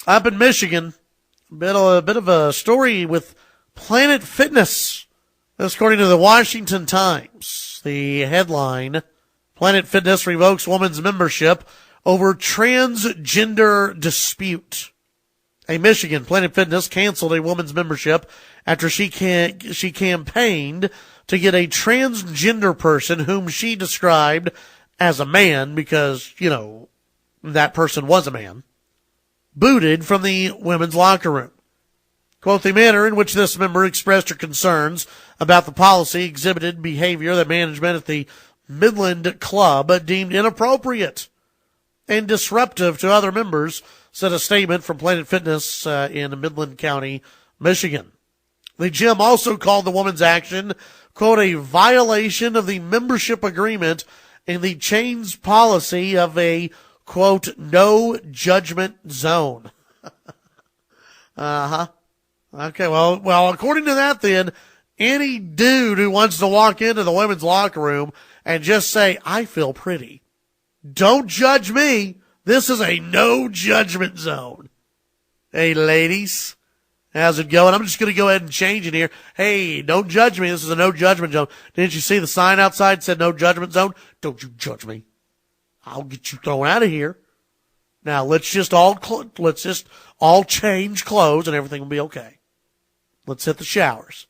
Up in Michigan, a bit of a story with Planet Fitness. This according to the Washington Times. The headline, Planet Fitness revokes woman's membership over transgender dispute. A Michigan Planet Fitness canceled a woman's membership after she campaigned to get a transgender person whom she described as a man because, that person was a man, booted from the women's locker room. Quote, the manner in which this member expressed her concerns about the policy exhibited behavior that management at the Midland Club deemed inappropriate and disruptive to other members, said a statement from Planet Fitness in Midland County, Michigan. The gym also called the woman's action, quote, a violation of the membership agreement and the chain's policy of a, quote, no judgment zone. Uh-huh. Okay, well, according to that then, any dude who wants to walk into the women's locker room and just say, I feel pretty, don't judge me. This is a no judgment zone. Hey, ladies, how's it going? I'm just going to go ahead and change it here. Hey, don't judge me. This is a no judgment zone. Didn't you see the sign outside said no judgment zone? Don't you judge me. I'll get you thrown out of here. Now let's just all change clothes and everything will be okay. Let's hit the showers.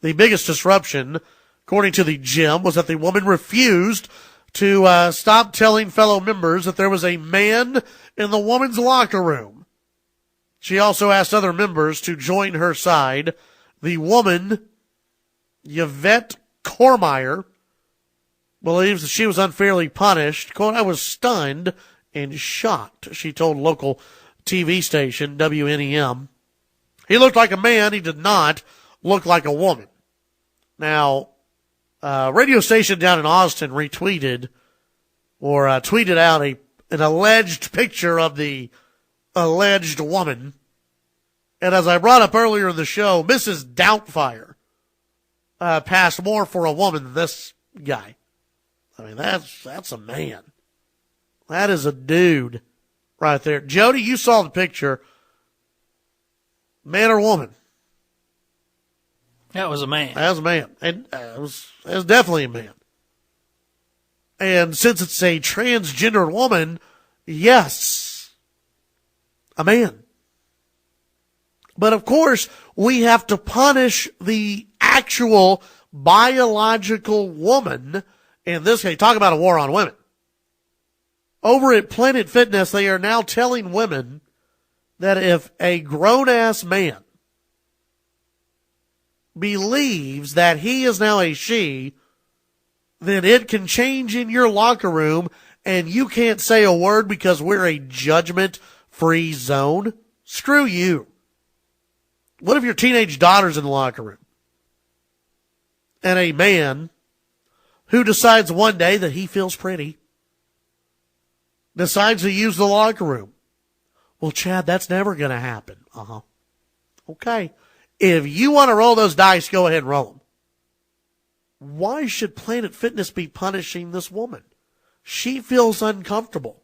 The biggest disruption, according to the gym, was that the woman refused to stop telling fellow members that there was a man in the woman's locker room. She also asked other members to join her side. The woman, Yvette Cormier, believes that she was unfairly punished. Quote, I was stunned and shocked, she told local TV station WNEM. He looked like a man. He did not look like a woman. Now, radio station down in Austin retweeted or tweeted out an alleged picture of the alleged woman. And as I brought up earlier in the show, Mrs. Doubtfire passed more for a woman than this guy. I mean, that's a man. That is a dude right there. Jody, you saw the picture. Man or woman? That was a man. That was a man. And it was definitely a man. And since it's a transgender woman, yes, a man. But of course, we have to punish the actual biological woman. In this case, talk about a war on women. Over at Planet Fitness, they are now telling women that if a grown-ass man believes that he is now a she, then it can change in your locker room and you can't say a word because we're a judgment-free zone. Screw you. What if your teenage daughter's in the locker room and a man who decides one day that he feels pretty decides to use the locker room? Well, Chad, that's never going to happen. Uh-huh. Okay. If you want to roll those dice, go ahead and roll them. Why should Planet Fitness be punishing this woman? She feels uncomfortable.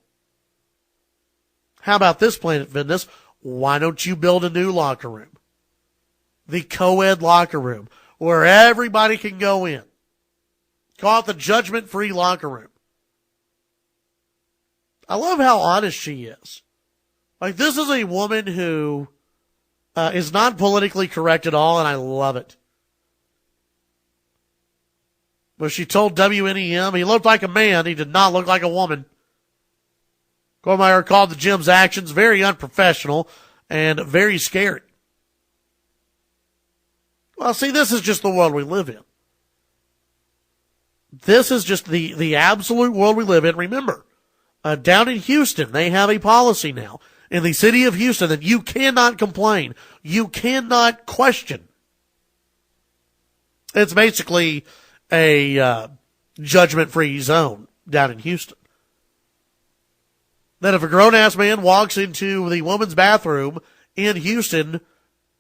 How about this, Planet Fitness? Why don't you build a new locker room? The co-ed locker room where everybody can go in. Call it the judgment-free locker room. I love how honest she is. Like, this is a woman who is not politically correct at all, and I love it. But she told WNEM he looked like a man. He did not look like a woman. Cormier called the gym's actions very unprofessional and very scary. Well, see, this is just the world we live in. This is just the absolute world we live in. Remember, down in Houston, they have a policy now in the city of Houston that you cannot complain. You cannot question. It's basically a judgment-free zone down in Houston. That if a grown-ass man walks into the woman's bathroom in Houston,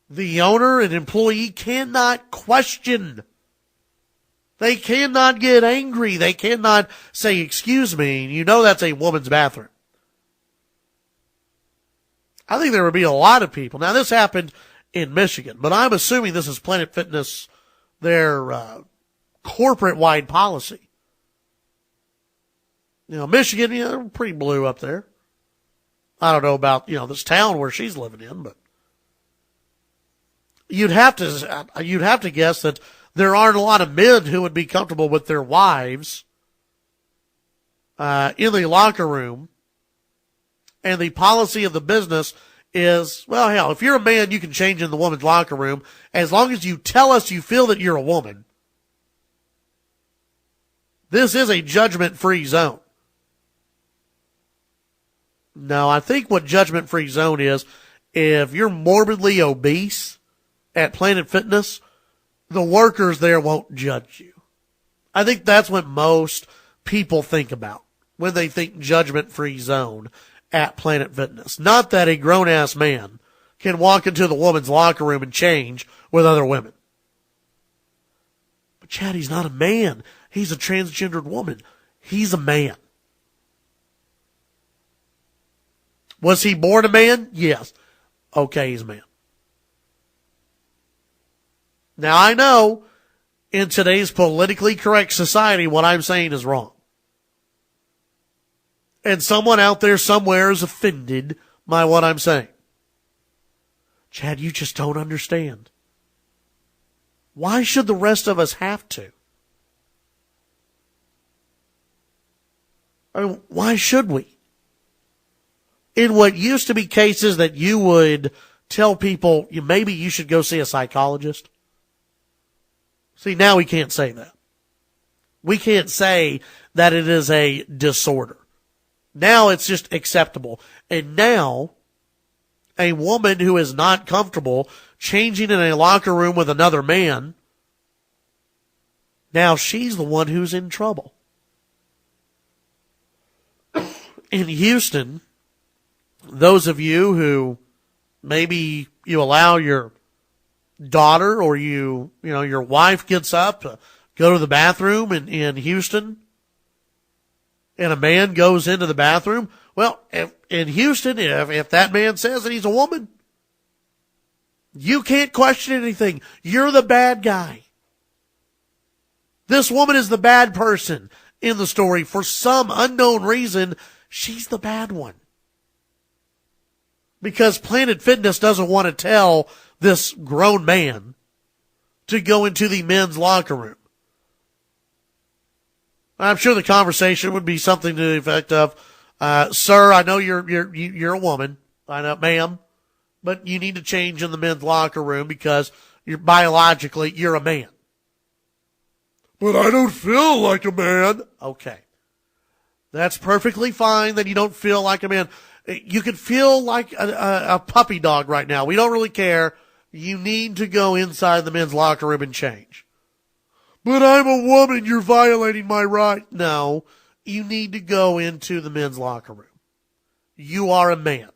the owner and employee cannot question. They cannot get angry. They cannot say, excuse me, you know that's a woman's bathroom. I think there would be a lot of people. Now, this happened in Michigan, but I'm assuming this is Planet Fitness, their corporate-wide policy. Michigan, they're pretty blue up there. I don't know about, this town where she's living in, but you'd have to guess that there aren't a lot of men who would be comfortable with their wives in the locker room. And the policy of the business is, well, hell, if you're a man, you can change in the woman's locker room as long as you tell us you feel that you're a woman. This is a judgment-free zone. No, I think what judgment-free zone is, if you're morbidly obese at Planet Fitness, the workers there won't judge you. I think that's what most people think about when they think judgment-free zone at Planet Fitness. Not that a grown-ass man can walk into the woman's locker room and change with other women. But Chad, he's not a man. He's a transgendered woman. He's a man. Was he born a man? Yes. Okay, he's a man. Now, I know in today's politically correct society, what I'm saying is wrong. And someone out there somewhere is offended by what I'm saying. Chad, you just don't understand. Why should the rest of us have to? I mean, why should we? In what used to be cases that you would tell people, maybe you should go see a psychologist. See, now we can't say that. We can't say that it is a disorder. Now it's just acceptable. And now, a woman who is not comfortable changing in a locker room with another man, now she's the one who's in trouble. In Houston, those of you who maybe you allow your daughter or your wife gets up to go to the bathroom in Houston, and a man goes into the bathroom, well, in Houston, if that man says that he's a woman, you can't question anything. You're the bad guy. This woman is the bad person in the story. For some unknown reason, she's the bad one. Because Planet Fitness doesn't want to tell this grown man to go into the men's locker room. I'm sure the conversation would be something to the effect of, sir, I know you're a woman. I know, ma'am, but you need to change in the men's locker room because you're a man. But I don't feel like a man. Okay. That's perfectly fine that you don't feel like a man. You could feel like a puppy dog right now. We don't really care. You need to go inside the men's locker room and change. But I'm a woman, you're violating my right. No, you need to go into the men's locker room. You are a man.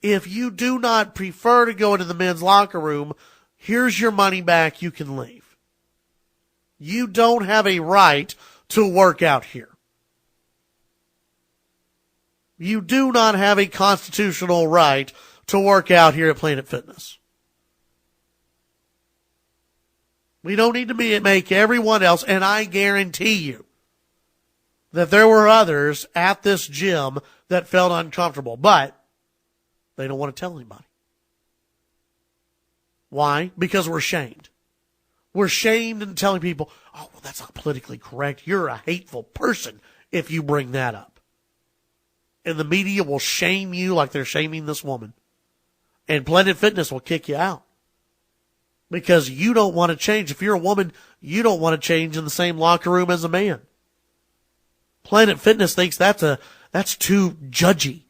If you do not prefer to go into the men's locker room, here's your money back, you can leave. You don't have a right to work out here. You do not have a constitutional right to work out here at Planet Fitness. We don't need to make everyone else, and I guarantee you that there were others at this gym that felt uncomfortable, but they don't want to tell anybody. Why? Because we're shamed. We're shamed in telling people, oh, well, that's not politically correct. You're a hateful person if you bring that up. And the media will shame you like they're shaming this woman. And Planet Fitness will kick you out. Because you don't want to change. If you're a woman, you don't want to change in the same locker room as a man. Planet Fitness thinks that's too judgy.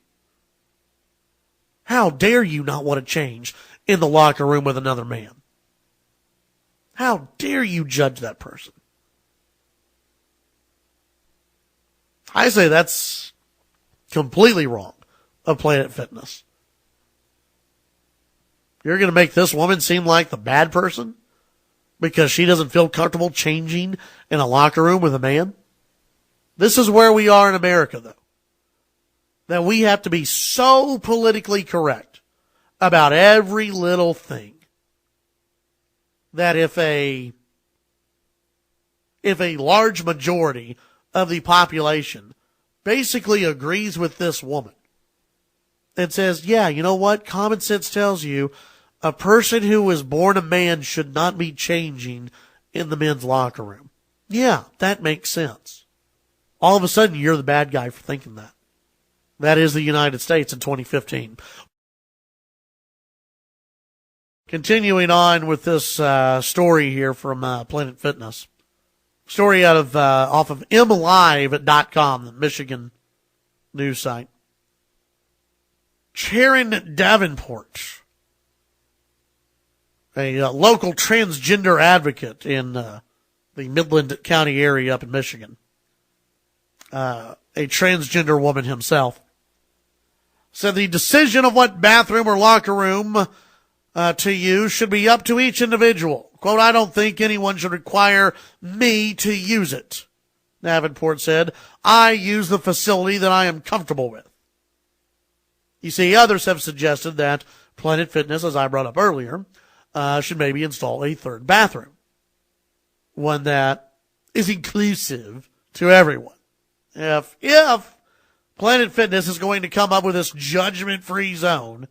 How dare you not want to change in the locker room with another man? How dare you judge that person? I say that's completely wrong of Planet Fitness. You're going to make this woman seem like the bad person because she doesn't feel comfortable changing in a locker room with a man? This is where we are in America, though. that we have to be so politically correct about every little thing that if a large majority of the population basically agrees with this woman and says, yeah, you know what? Common sense tells you a person who was born a man should not be changing in the men's locker room. Yeah, that makes sense. All of a sudden, you're the bad guy for thinking that. That is the United States in 2015. Continuing on with this story here from Planet Fitness. Story out of off of mlive.com, the Michigan news site. Sharon Davenport, a local transgender advocate in the Midland County area up in Michigan, a transgender woman himself, said the decision of what bathroom or locker room to use should be up to each individual. Quote, I don't think anyone should require me to use it. Davenport said, I use the facility that I am comfortable with. You see, others have suggested that Planet Fitness, as I brought up earlier, should maybe install a third bathroom. One that is inclusive to everyone. If Planet Fitness is going to come up with this judgment-free zone,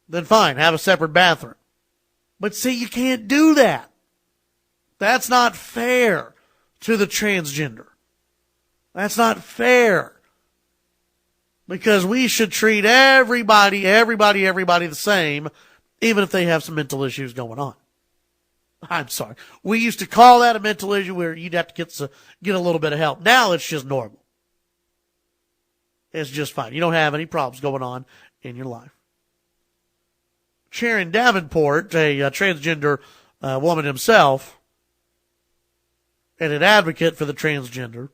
then fine, have a separate bathroom. But see, you can't do that. That's not fair to the transgender. That's not fair. Because we should treat everybody the same, even if they have some mental issues going on. I'm sorry. We used to call that a mental issue where you'd have to get a little bit of help. Now it's just normal. It's just fine. You don't have any problems going on in your life. Sharon Davenport, a transgender woman himself, and an advocate for the transgender,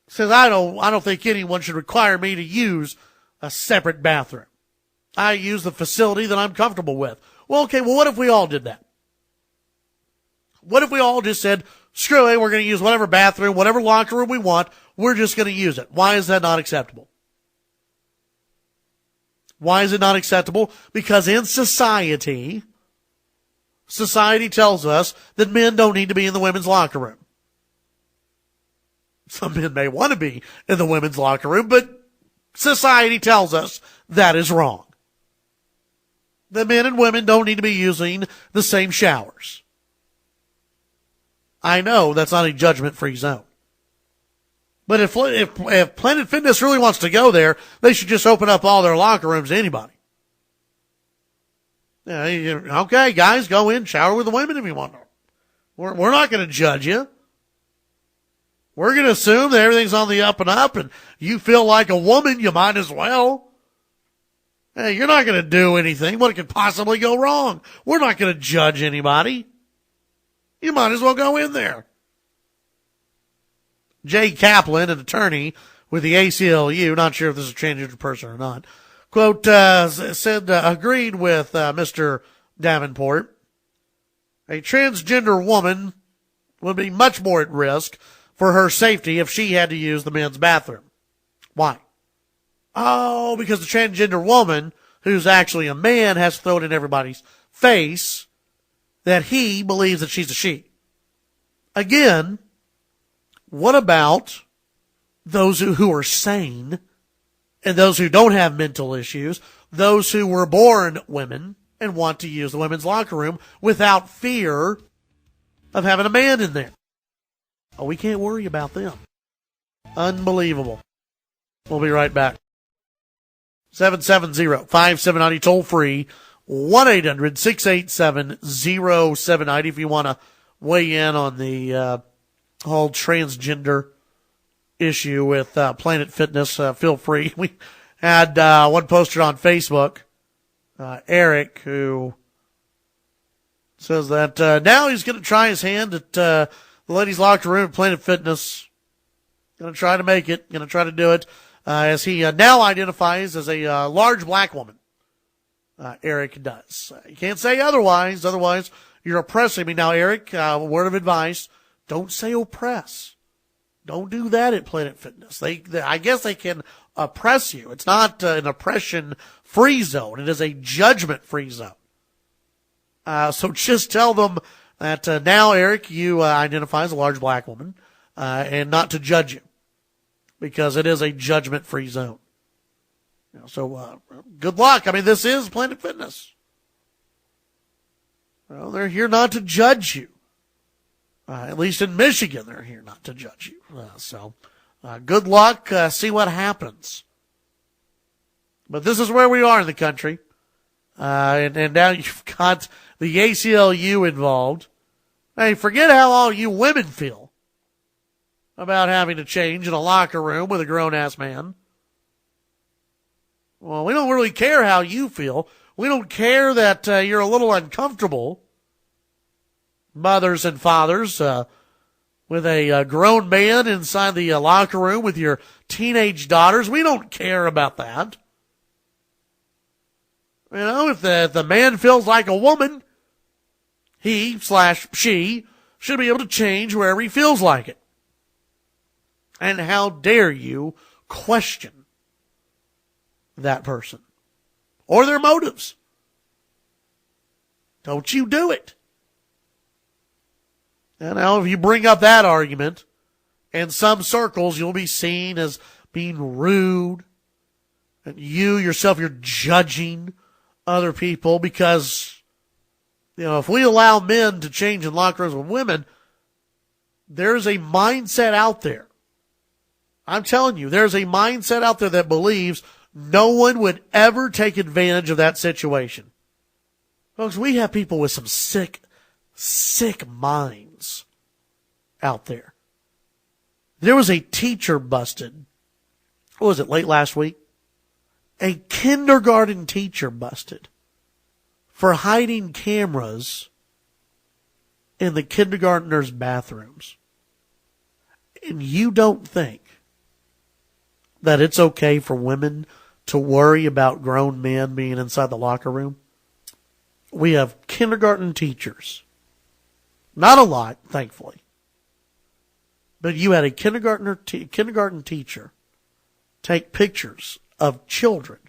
says, I don't think anyone should require me to use a separate bathroom. I use the facility that I'm comfortable with. Well, okay, what if we all did that? What if we all just said, screw it, we're going to use whatever bathroom, whatever locker room we want, we're just going to use it. Why is that not acceptable? Why is it not acceptable? Because in society tells us that men don't need to be in the women's locker room. Some men may want to be in the women's locker room, but society tells us that is wrong. The men and women don't need to be using the same showers. I know that's not a judgment-free zone. But if Planet Fitness really wants to go there, they should just open up all their locker rooms to anybody. Yeah, okay, guys, go in, shower with the women if you want to. We're not going to judge you. We're going to assume that everything's on the up and up, and you feel like a woman, you might as well. Hey, you're not going to do anything. What could possibly go wrong? We're not going to judge anybody. You might as well go in there. Jay Kaplan, an attorney with the ACLU, not sure if this is a transgender person or not, quote, said, agreed with Mr. Davenport. A transgender woman would be much more at risk for her safety if she had to use the men's bathroom. Why? Oh, because the transgender woman, who's actually a man, has to throw it in everybody's face that he believes that she's a she. Again, what about those who are sane and those who don't have mental issues, those who were born women and want to use the women's locker room without fear of having a man in there? Oh, we can't worry about them. Unbelievable. We'll be right back. 770-5790, toll free, 1-800-687-0790 if you want to weigh in on the whole transgender issue with Planet Fitness. Feel free. We had one posted on Facebook, Eric, who says that now he's going to try his hand at the ladies' locker room at Planet Fitness. Going to try to make it. Going to try to do it. As he now identifies as a large black woman. Eric does. You can't say otherwise. Otherwise, you're oppressing me. Now, Eric, word of advice, don't say oppress. Don't do that at Planet Fitness. I guess they can oppress you. It's not an oppression-free zone. It is a judgment-free zone. So just tell them that now, Eric, you identify as a large black woman, and not to judge you, because it is a judgment-free zone. So good luck. I mean, this is Planet Fitness. Well, they're here not to judge you. At least in Michigan, they're here not to judge you. So good luck. See what happens. But this is where we are in the country. And now you've got the ACLU involved. Hey, forget how all you women feel about having to change in a locker room with a grown-ass man. Well, we don't really care how you feel. We don't care that you're a little uncomfortable, mothers and fathers, with a grown man inside the locker room with your teenage daughters. We don't care about that. If the man feels like a woman, he/she should be able to change wherever he feels like it. And how dare you question that person or their motives? Don't you do it. And now if you bring up that argument, in some circles you'll be seen as being rude, and you yourself, you're judging other people because, if we allow men to change in locker rooms with women, there's a mindset out there. I'm telling you, there's a mindset out there that believes no one would ever take advantage of that situation. Folks, we have people with some sick minds out there. There was a teacher busted. What was it, late last week? A kindergarten teacher busted for hiding cameras in the kindergartners' bathrooms. And you don't think that it's okay for women to worry about grown men being inside the locker room? We have kindergarten teachers. Not a lot, thankfully. But you had a kindergarten teacher take pictures of children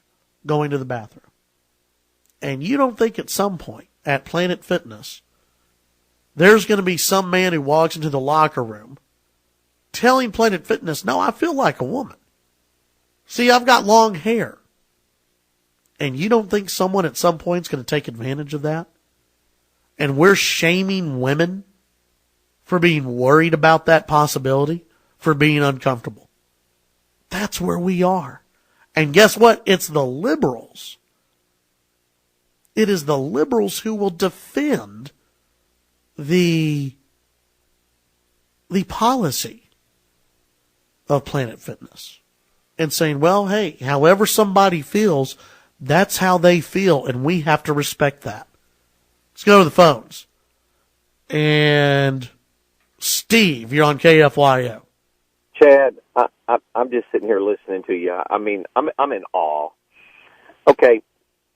going to the bathroom. And you don't think at some point at Planet Fitness there's going to be some man who walks into the locker room telling Planet Fitness, no, I feel like a woman. See, I've got long hair. And you don't think someone at some point is going to take advantage of that? And we're shaming women for being worried about that possibility, for being uncomfortable. That's where we are. And guess what? It's the liberals. It is the liberals who will defend the policy of Planet Fitness and saying, well, hey, however somebody feels, that's how they feel, and we have to respect that. Let's go to the phones. And Steve, you're on KFYO. Chad, I'm just sitting here listening to you. I mean, I'm in awe. Okay,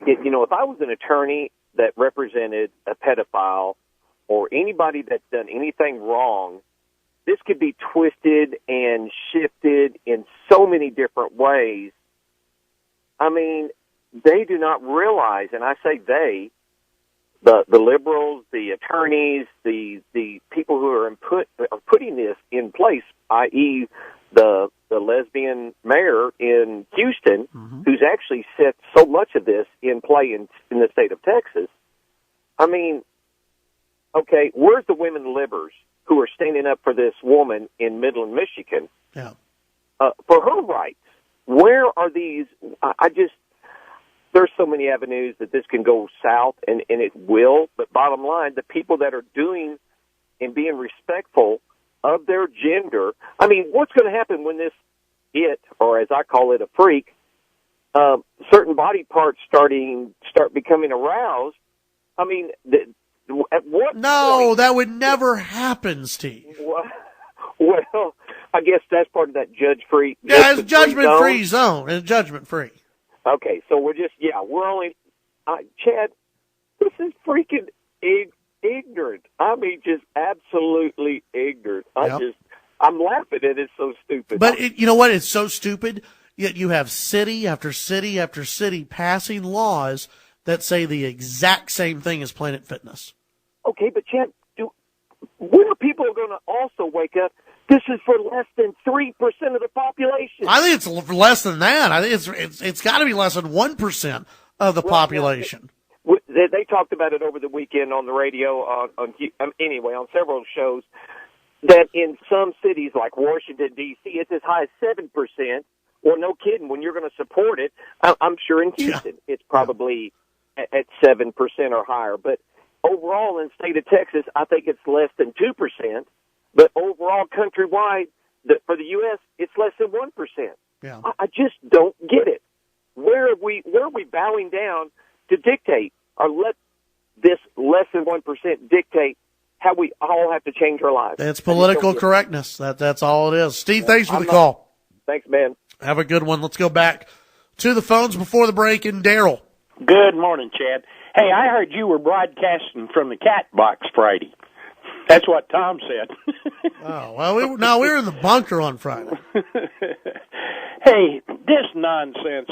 if I was an attorney that represented a pedophile or anybody that's done anything wrong, this could be twisted and shifted in so many different ways. I mean, they do not realize, and I say they, the liberals, the attorneys, the people who are putting this in place, i.e. the lesbian mayor in Houston, who's actually set so much of this in play in the state of Texas. I mean, okay, where's the women livers who are standing up for this woman in Midland, Michigan? Yeah. For her rights? Where are these? There's so many avenues that this can go south, and it will. But bottom line, the people that are doing and being respectful of their gender, I mean, what's going to happen when or as I call it, a freak, certain body parts start becoming aroused? I mean, at what point? That would never happen, Steve. Well, I guess that's part of that judge-free. Yeah, it's judgment-free zone. It's judgment-free. Okay, so we're only, Chad, this is freaking ignorant. I mean, just absolutely ignorant. Yep. I'm laughing at it. It's so stupid. But you know what? It's so stupid. Yet you have city after city after city passing laws that say the exact same thing as Planet Fitness. Okay, but Chad, when are people going to also wake up? This is for less than 3% of the population. I think it's less than that. I think it's got to be less than 1% of the population. They talked about it over the weekend on the radio, on several shows, that in some cities like Washington, D.C., it's as high as 7%. Well, no kidding. When you're going to support it, I'm sure in Houston it's probably at 7% or higher. But overall in the state of Texas, I think it's less than 2%. But overall countrywide, for the U.S., it's less than 1%. Yeah. I just don't get it. Where are we bowing down to dictate or let this less than 1% dictate how we all have to change our lives? It's political correctness. That's all it is. Steve, thanks for the call. Thanks, man. Have a good one. Let's go back to the phones before the break. And Daryl. Good morning, Chad. Hey, I heard you were broadcasting from the cat box Friday. That's what Tom said. Oh, well, we were in the bunker on Friday. Hey, this nonsense,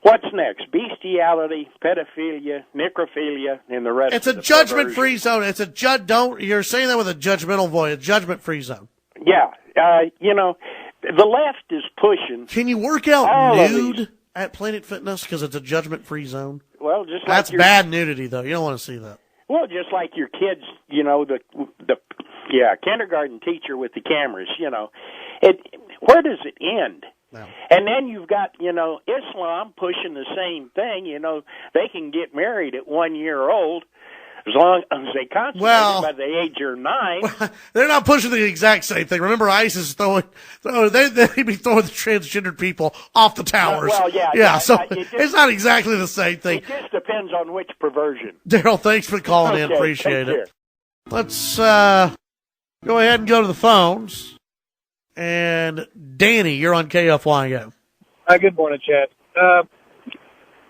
what's next? Bestiality, pedophilia, necrophilia, and the rest It's of a the judgment-free zone. It's you're saying that with a judgmental voice, a judgment-free zone. Yeah, the left is pushing. Can you work out nude at Planet Fitness because it's a judgment-free zone? Well, just like that's bad nudity, though. You don't want to see that. Well, just like your kids, the kindergarten teacher with the cameras, where does it end? No. And then you've got, Islam pushing the same thing. They can get married at 1 year old as long as they consummate it by the age of 9. They're not pushing the exact same thing. Remember, ISIS is they'd be throwing the transgendered people off the towers. So it's not exactly the same thing. It just depends on which perversion. Daryl, thanks for calling in. Appreciate it. Let's go ahead and go to the phones. And Danny, you're on KFYO. Hi, good morning, Chad.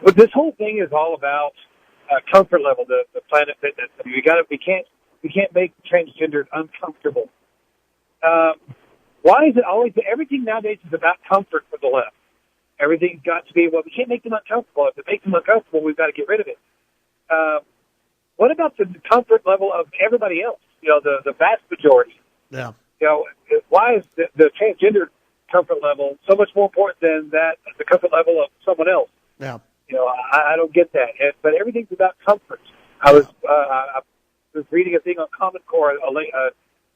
But this whole thing is all about comfort level, the Planet Fitness. I mean, we can't make transgendered uncomfortable. Why is it always everything nowadays is about comfort for the left? Everything's got to be, we can't make them uncomfortable. If it makes them uncomfortable, we've got to get rid of it. What about the comfort level of everybody else? The vast majority. Yeah. Why is the transgender comfort level so much more important than the comfort level of someone else? Yeah. I don't get that. But everything's about comfort. I was reading a thing on Common Core. A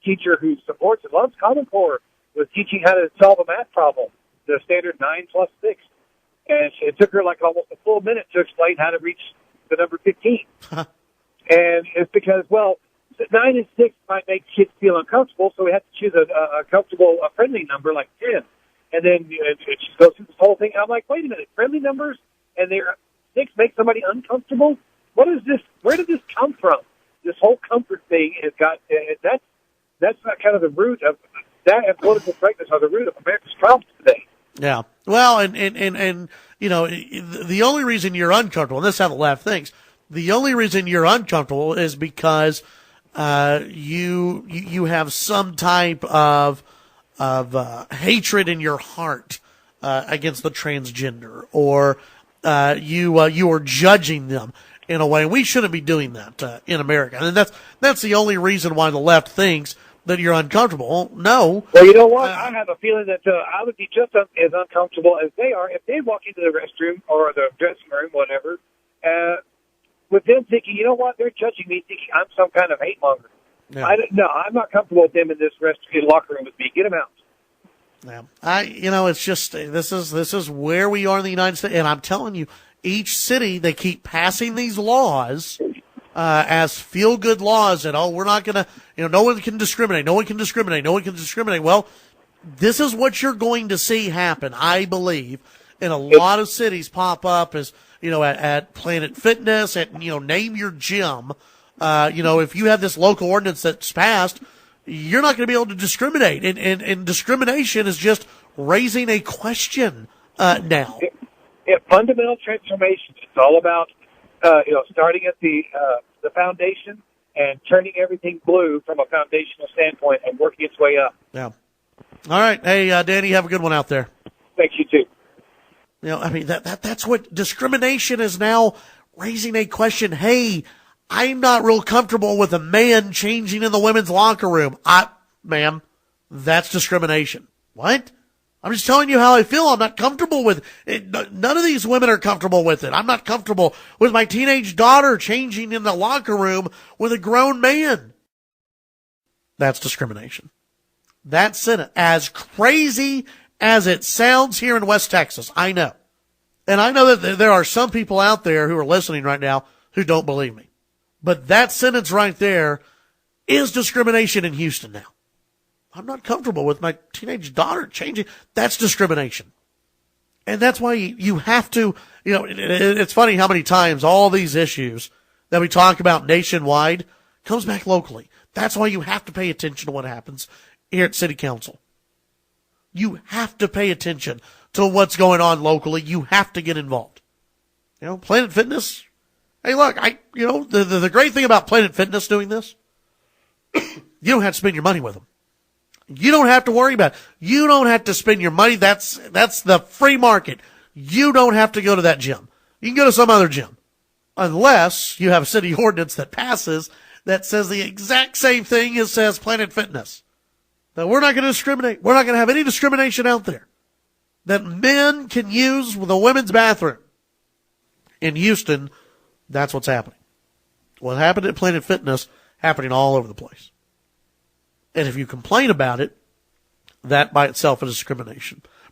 teacher who supports and loves Common Core was teaching how to solve a math problem, the standard 9 plus 6. And it took her like almost a full minute to explain how to reach the number 15. And it's because, 9 and 6 might make kids feel uncomfortable, so we have to choose a comfortable, a friendly number like 10. And then she goes through this whole thing. And I'm like, wait a minute, friendly numbers and 6 make somebody uncomfortable? What is this? Where did this come from? This whole comfort thing has got, that's not kind of the root of that, and political correctness are the root of America's problems today. Yeah. Well, and the only reason you're uncomfortable, and this is how the left thinks, the only reason you're uncomfortable is because you have some type of hatred in your heart against the transgender, or you are judging them in a way. We shouldn't be doing that in America, and that's the only reason why the left thinks that you're uncomfortable. No. Well, you know what? I have a feeling that I would be just as uncomfortable as they are if they walk into the restroom or the dressing room, whatever, with them thinking, you know what? They're judging me, thinking I'm some kind of hate monger. Yeah. No, I'm not comfortable with them in this locker room with me. Get them out. Yeah, it's just this is where we are in the United States, and I'm telling you, each city they keep passing these laws as feel-good laws that we're not gonna, no one can discriminate, no one can discriminate, no one can discriminate. Well, this is what you're going to see happen, I believe, in a lot of cities pop up as at Planet Fitness, at name your gym. If you have this local ordinance that's passed, you're not going to be able to discriminate. And discrimination is just raising a question now. Fundamental transformation. It's all about, starting at the foundation and turning everything blue from a foundational standpoint and working its way up. Yeah. All right. Hey, Danny, have a good one out there. Thanks, you too. You know, I mean, that's what discrimination is now raising a question. Hey, I'm not real comfortable with a man changing in the women's locker room. Ma'am, that's discrimination. What? I'm just telling you how I feel. I'm not comfortable with it. None of these women are comfortable with it. I'm not comfortable with my teenage daughter changing in the locker room with a grown man. That's discrimination. That's it. As crazy as it sounds here in West Texas, I know. And I know that there are some people out there who are listening right now who don't believe me. But that sentence right there is discrimination in Houston now. I'm not comfortable with my teenage daughter changing. That's discrimination. And that's why you have to, you know, it's funny how many times all these issues that we talk about nationwide comes back locally. That's why you have to pay attention to what happens here at City Council. You have to pay attention to what's going on locally. You have to get involved. You know, Planet Fitness. Hey, look, the great thing about Planet Fitness doing this, you don't have to spend your money with them. You don't have to worry about it. You don't have to spend your money. That's the free market. You don't have to go to that gym. You can go to some other gym. Unless you have a city ordinance that passes that says the exact same thing as says Planet Fitness. That we're not going to discriminate. We're not going to have any discrimination out there. That men can use the women's bathroom. In Houston, that's what's happening. What happened at Planet Fitness, happening all over the place. And if you complain about it, that by itself is discrimination.